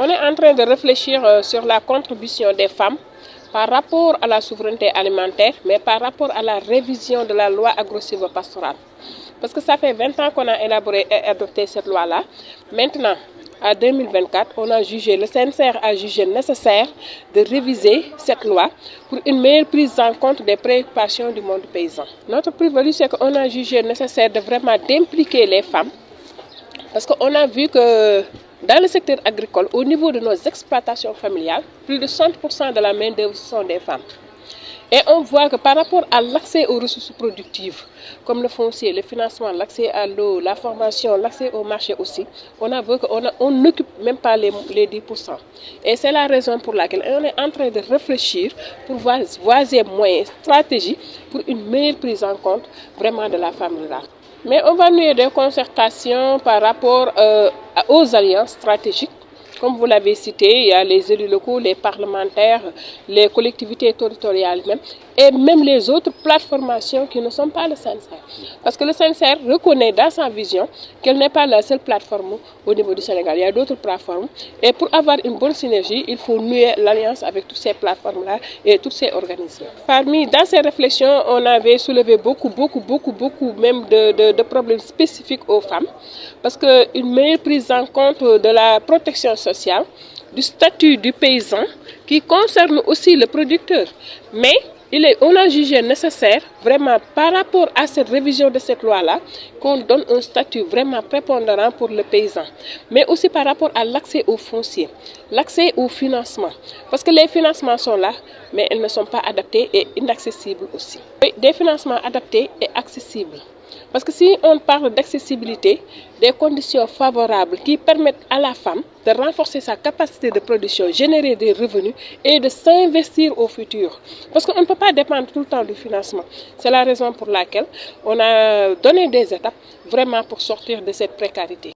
On est en train de réfléchir sur la contribution des femmes par rapport à la souveraineté alimentaire, mais par rapport à la révision de la loi agro-silvopastorale. Parce que ça fait 20 ans qu'on a élaboré et adopté cette loi-là. Maintenant, en 2024, le CNCR a jugé nécessaire de réviser cette loi pour une meilleure prise en compte des préoccupations du monde paysan. Notre plus-value, c'est qu'on a jugé nécessaire de vraiment d'impliquer les femmes, parce qu'on a vu que dans le secteur agricole, au niveau de nos exploitations familiales, plus de 60% de la main-d'œuvre sont des femmes. Et on voit que par rapport à l'accès aux ressources productives, comme le foncier, le financement, l'accès à l'eau, la formation, l'accès au marché aussi, on a vu qu'on n'occupe même pas les 10%. Et c'est la raison pour laquelle on est en train de réfléchir pour voir des moyens, stratégies pour une meilleure prise en compte vraiment de la femme rurale. Mais on va nouer des concertations par rapport aux alliances stratégiques. Comme vous l'avez cité, il y a les élus locaux, les parlementaires, les collectivités territoriales même, et même les autres plateformations qui ne sont pas le CNCR. Parce que le CNCR reconnaît dans sa vision qu'elle n'est pas la seule plateforme au niveau du Sénégal. Il y a d'autres plateformes. Et pour avoir une bonne synergie, il faut nouer l'alliance avec toutes ces plateformes-là et tous ces organismes. Dans ces réflexions, on avait soulevé beaucoup même de problèmes spécifiques aux femmes. Parce qu'une meilleure prise en compte de la protection sociale, du statut du paysan qui concerne aussi le producteur. Mais on a jugé nécessaire, vraiment par rapport à cette révision de cette loi-là, qu'on donne un statut vraiment prépondérant pour le paysan. Mais aussi par rapport à l'accès au foncier, l'accès au financement. Parce que les financements sont là, mais ils ne sont pas adaptés et inaccessibles aussi. Des financements adaptés et accessibles. Parce que si on parle d'accessibilité, des conditions favorables qui permettent à la femme de renforcer sa capacité de production, générer des revenus et de s'investir au futur. Parce qu'on ne peut pas dépendre tout le temps du financement. C'est la raison pour laquelle on a donné des étapes vraiment pour sortir de cette précarité.